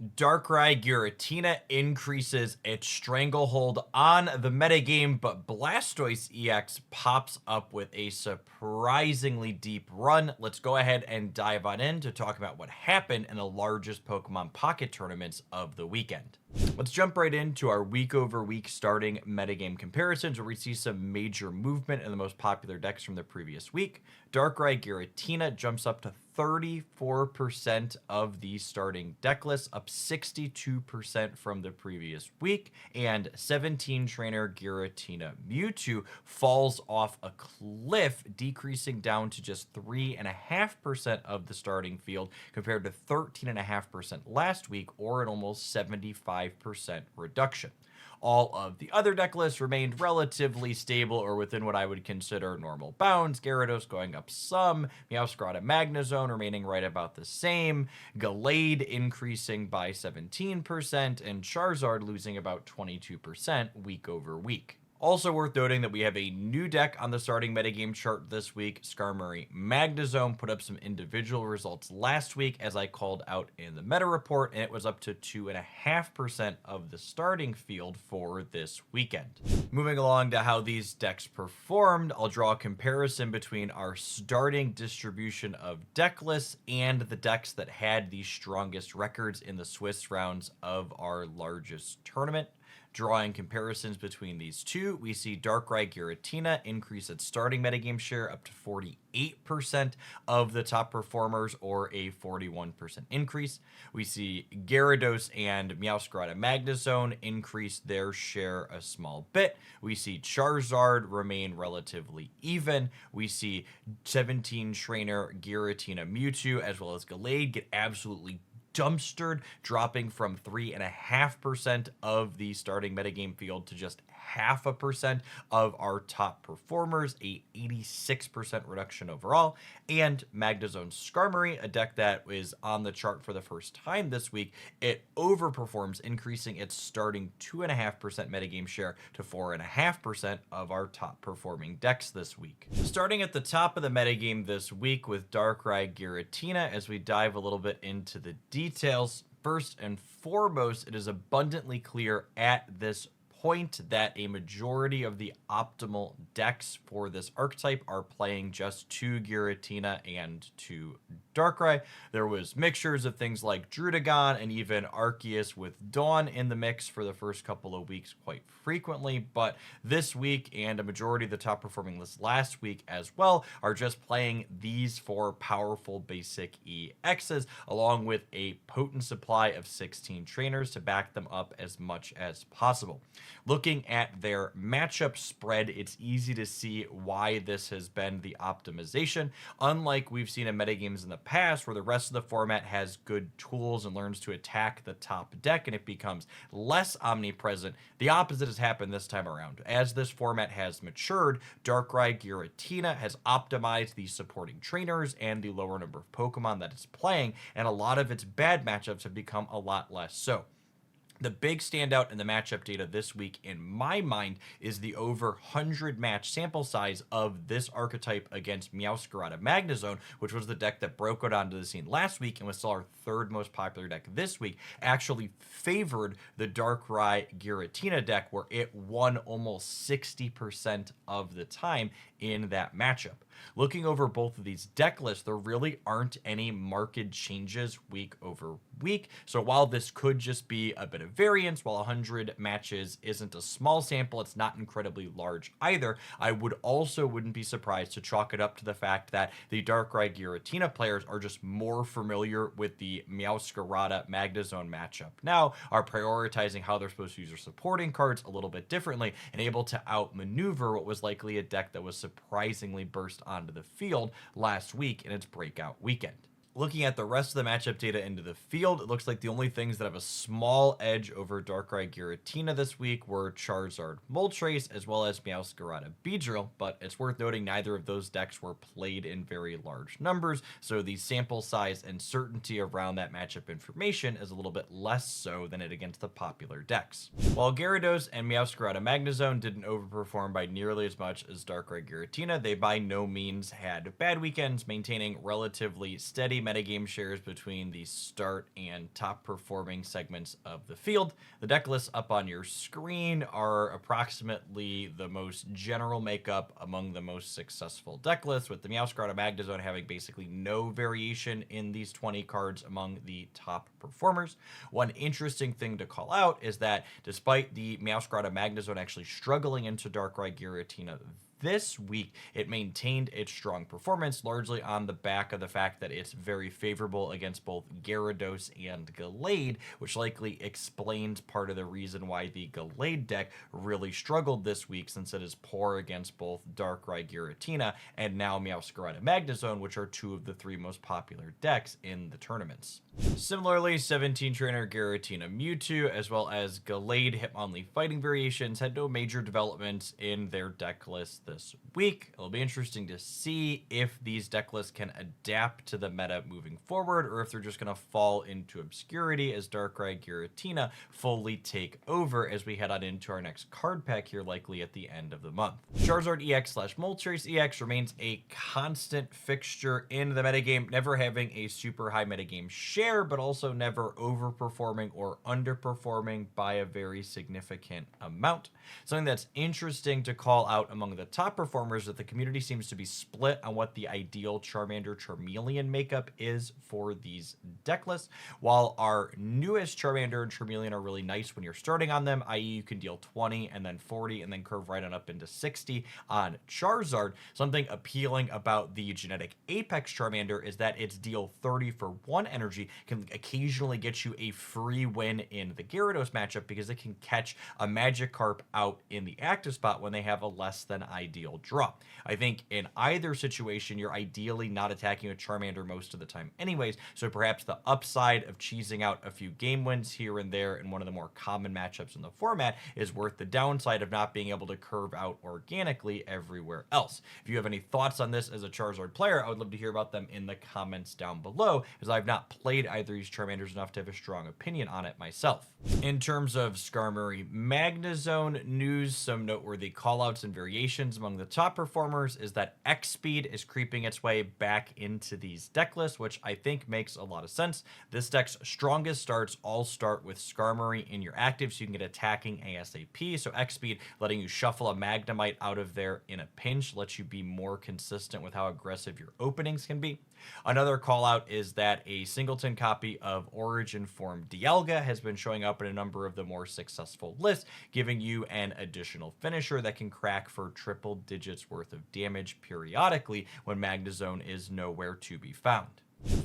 Darkrai Giratina increases its stranglehold on the metagame, but Blastoise EX pops up with a surprisingly deep run. Let's go ahead and dive on in to talk about what happened in the largest Pokemon Pocket tournaments of the weekend. Let's jump right into our week over week starting metagame comparisons, where we see some major movement in the most popular decks from the previous week. Darkrai Giratina jumps up to 34% of the starting deck list, up 62% from the previous week, and 17 trainer Giratina Mewtwo falls off a cliff, decreasing down to just 3.5% of the starting field compared to 13.5% last week, or an almost 75% reduction. All of the other deck lists remained relatively stable or within what I would consider normal bounds. Gyarados going up some, Skarmory Magnezone remaining right about the same, Gallade increasing by 17%, and Charizard losing about 22% week over week. Also worth noting that we have a new deck on the starting metagame chart this week. Skarmory Magnezone put up some individual results last week, as I called out in the meta report, and it was up to 2.5% of the starting field for this weekend. Moving along to how these decks performed, I'll draw a comparison between our starting distribution of deck lists and the decks that had the strongest records in the Swiss rounds of our largest tournament. Drawing comparisons between these two, we see Darkrai Giratina increase its starting metagame share up to 48% of the top performers, or a 41% increase. We see Gyarados and Skarmory Magnezone increase their share a small bit. We see Charizard remain relatively even. We see 17 trainer Giratina Mewtwo as well as Gallade get absolutely dumpstered, dropping from 3.5% of the starting metagame field to just 0.5% of our top performers, a 86% reduction overall. And Magnezone Skarmory, a deck that is on the chart for the first time this week, it overperforms, increasing its starting 2.5% metagame share to 4.5% of our top performing decks this week. Starting at the top of the metagame this week with Darkrai Giratina, as we dive a little bit into the details. First and foremost, it is abundantly clear at this point that a majority of the optimal decks for this archetype are playing just 2 Giratina and 2 Darkrai. There was mixtures of things like Druddigon and even Arceus with Dawn in the mix for the first couple of weeks quite frequently, but this week and a majority of the top performing lists last week as well are just playing these 4 powerful basic EXs along with a potent supply of 16 trainers to back them up as much as possible. Looking at their matchup spread, it's easy to see why this has been the optimization. Unlike we've seen in metagames in the past, where the rest of the format has good tools and learns to attack the top deck and it becomes less omnipresent, the opposite has happened this time around. As this format has matured, Darkrai Giratina has optimized the supporting trainers and the lower number of Pokemon that it's playing, and a lot of its bad matchups have become a lot less so. The big standout in the matchup data this week, in my mind, is the over 100 match sample size of this archetype against Skarmory Magnezone, which was the deck that broke out onto the scene last week and was still our third most popular deck this week, actually favored the Darkrai Giratina deck, where it won almost 60% of the time in that matchup. Looking over both of these deck lists, there really aren't any marked changes week over week. So while this could just be a bit of variance, while 100 matches isn't a small sample, it's not incredibly large either, I wouldn't be surprised to chalk it up to the fact that the Darkrai Giratina players are just more familiar with the Skarmory Magnezone matchup now, are prioritizing how they're supposed to use their supporting cards a little bit differently, and able to outmaneuver what was likely a deck that was surprisingly burst onto the field last week in its breakout weekend. Looking at the rest of the matchup data into the field, it looks like the only things that have a small edge over Darkrai Giratina this week were Charizard Moltres as well as Skarmory Beedrill, but it's worth noting neither of those decks were played in very large numbers, so the sample size and certainty around that matchup information is a little bit less so than it against the popular decks. While Gyarados and Skarmory Magnezone didn't overperform by nearly as much as Darkrai Giratina, they by no means had bad weekends, maintaining relatively steady metagame shares between the start and top performing segments of the field. The deck lists up on your screen are approximately the most general makeup among the most successful deck lists, with the Skarmory Magnezone having basically no variation in these 20 cards among the top performers. One interesting thing to call out is that despite the Skarmory Magnezone actually struggling into Darkrai Giratina this week, it maintained its strong performance, largely on the back of the fact that it's very favorable against both Gyarados and Gallade, which likely explains part of the reason why the Gallade deck really struggled this week, since it is poor against both Darkrai Giratina and now Skarmory Magnezone, which are two of the three most popular decks in the tournaments. Similarly, 17 trainer Giratina Mewtwo, as well as Gallade Hitmonlee fighting variations, had no major developments in their deck list this week. It'll be interesting to see if these deck lists can adapt to the meta moving forward, or if they're just going to fall into obscurity as Darkrai Giratina fully take over as we head on into our next card pack here, likely at the end of the month. Charizard EX / Moltres EX remains a constant fixture in the metagame, never having a super high metagame share, but also never overperforming or underperforming by a very significant amount. Something that's interesting to call out among the top performers is that the community seems to be split on what the ideal Charmander Charmeleon makeup is for these deck lists. While our newest Charmander and Charmeleon are really nice when you're starting on them, i.e. you can deal 20 and then 40 and then curve right on up into 60 on Charizard, something appealing about the genetic Apex Charmander is that its deal 30 for 1 energy can occasionally get you a free win in the Gyarados matchup because it can catch a Magikarp out in the active spot when they have a less than ideal draw. I think in either situation, you're ideally not attacking a Charmander most of the time anyways, so perhaps the upside of cheesing out a few game wins here and there in one of the more common matchups in the format is worth the downside of not being able to curve out organically everywhere else. If you have any thoughts on this as a Charizard player, I would love to hear about them in the comments down below, as I've not played either of these Charmanders enough to have a strong opinion on it myself. In terms of Skarmory Magnezone news, some noteworthy callouts and variations among the top performers is that X Speed is creeping its way back into these deck lists, which I think makes a lot of sense. This deck's strongest starts all start with Skarmory in your active, so you can get attacking ASAP. So X Speed, letting you shuffle a Magnemite out of there in a pinch, lets you be more consistent with how aggressive your openings can be. Another call out is that a singleton copy of Origin Form Dialga has been showing up in a number of the more successful lists, giving you an additional finisher that can crack for triple digits worth of damage periodically when Magnezone is nowhere to be found.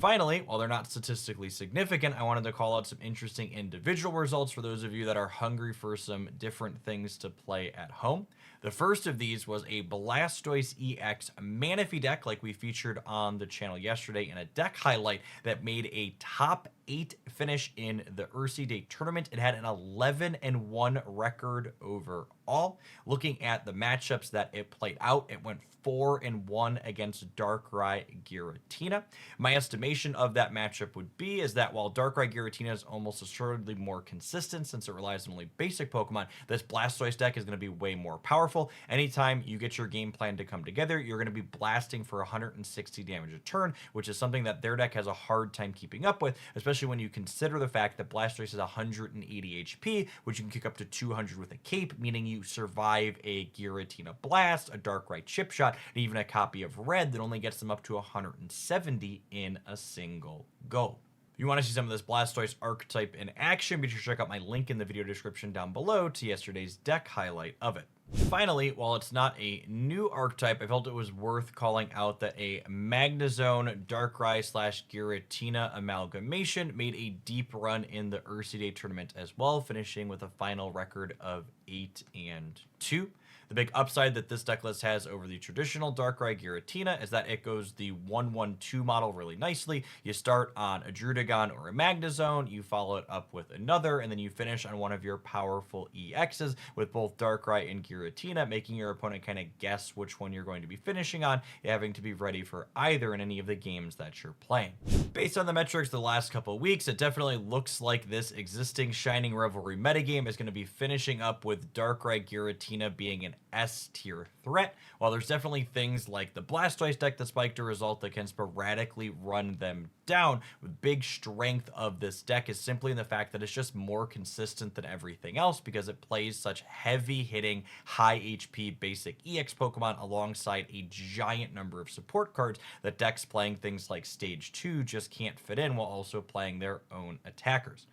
Finally, while they're not statistically significant, I wanted to call out some interesting individual results for those of you that are hungry for some different things to play at home. The first of these was a Blastoise EX Manaphy deck like we featured on the channel yesterday in a deck highlight that made a top 8 finish in the Ursi Day tournament. It had an 11-1 record overall. Looking at the matchups that it played out, it went 4-1 against Darkrai Giratina. My estimation of that matchup would be is that while Darkrai Giratina is almost assuredly more consistent since it relies on only basic Pokemon, this Blastoise deck is going to be way more powerful. Anytime you get your game plan to come together, you're going to be blasting for 160 damage a turn, which is something that their deck has a hard time keeping up with, especially when you consider the fact that Blastoise has 180 HP, which you can kick up to 200 with a cape, meaning you survive a Giratina Blast, a Darkrai Chip Shot, and even a copy of Red that only gets them up to 170 in a single go. If you want to see some of this Blastoise archetype in action, be sure to check out my link in the video description down below to yesterday's deck highlight of it. Finally, while it's not a new archetype, I felt it was worth calling out that a Magnezone Darkrai / Giratina amalgamation made a deep run in the Ursi Day tournament as well, finishing with a final record of 8-2. The big upside that this deck list has over the traditional Darkrai Giratina is that it goes the 1-1-2 model really nicely. You start on a Druddigon or a Magnezone, you follow it up with another, and then you finish on one of your powerful EXs with both Darkrai and Giratina, making your opponent kind of guess which one you're going to be finishing on, having to be ready for either in any of the games that you're playing. Based on the metrics the last couple of weeks, it definitely looks like this existing Shining Revelry metagame is going to be finishing up with Darkrai Giratina being an an S tier threat. While there's definitely things like the Blastoise deck that spiked a result that can sporadically run them down, the big strength of this deck is simply in the fact that it's just more consistent than everything else because it plays such heavy hitting, high HP basic EX Pokemon alongside a giant number of support cards that decks playing things like Stage 2 just can't fit in while also playing their own attackers.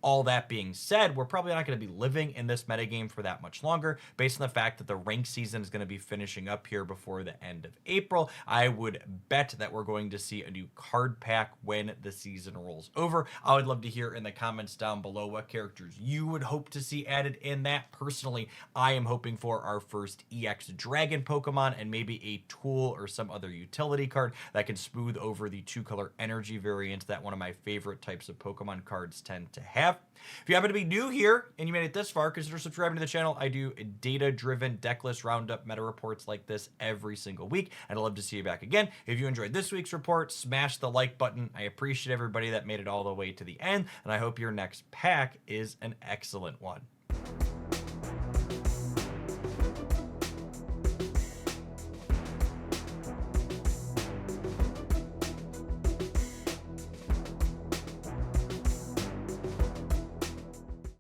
All that being said, we're probably not going to be living in this metagame for that much longer. Based on the fact that the rank season is going to be finishing up here before the end of April, I would bet that we're going to see a new card pack when the season rolls over. I would love to hear in the comments down below what characters you would hope to see added in that. Personally, I am hoping for our first EX Dragon Pokemon and maybe a tool or some other utility card that can smooth over the 2-color energy variant that one of my favorite types of Pokemon cards tend to have. If you happen to be new here and you made it this far, consider subscribing to the channel. I do data-driven deck list roundup meta reports like this every single week, and I'd love to see you back again. If you enjoyed this week's report, smash the like button. I appreciate everybody that made it all the way to the end, and I hope your next pack is an excellent one.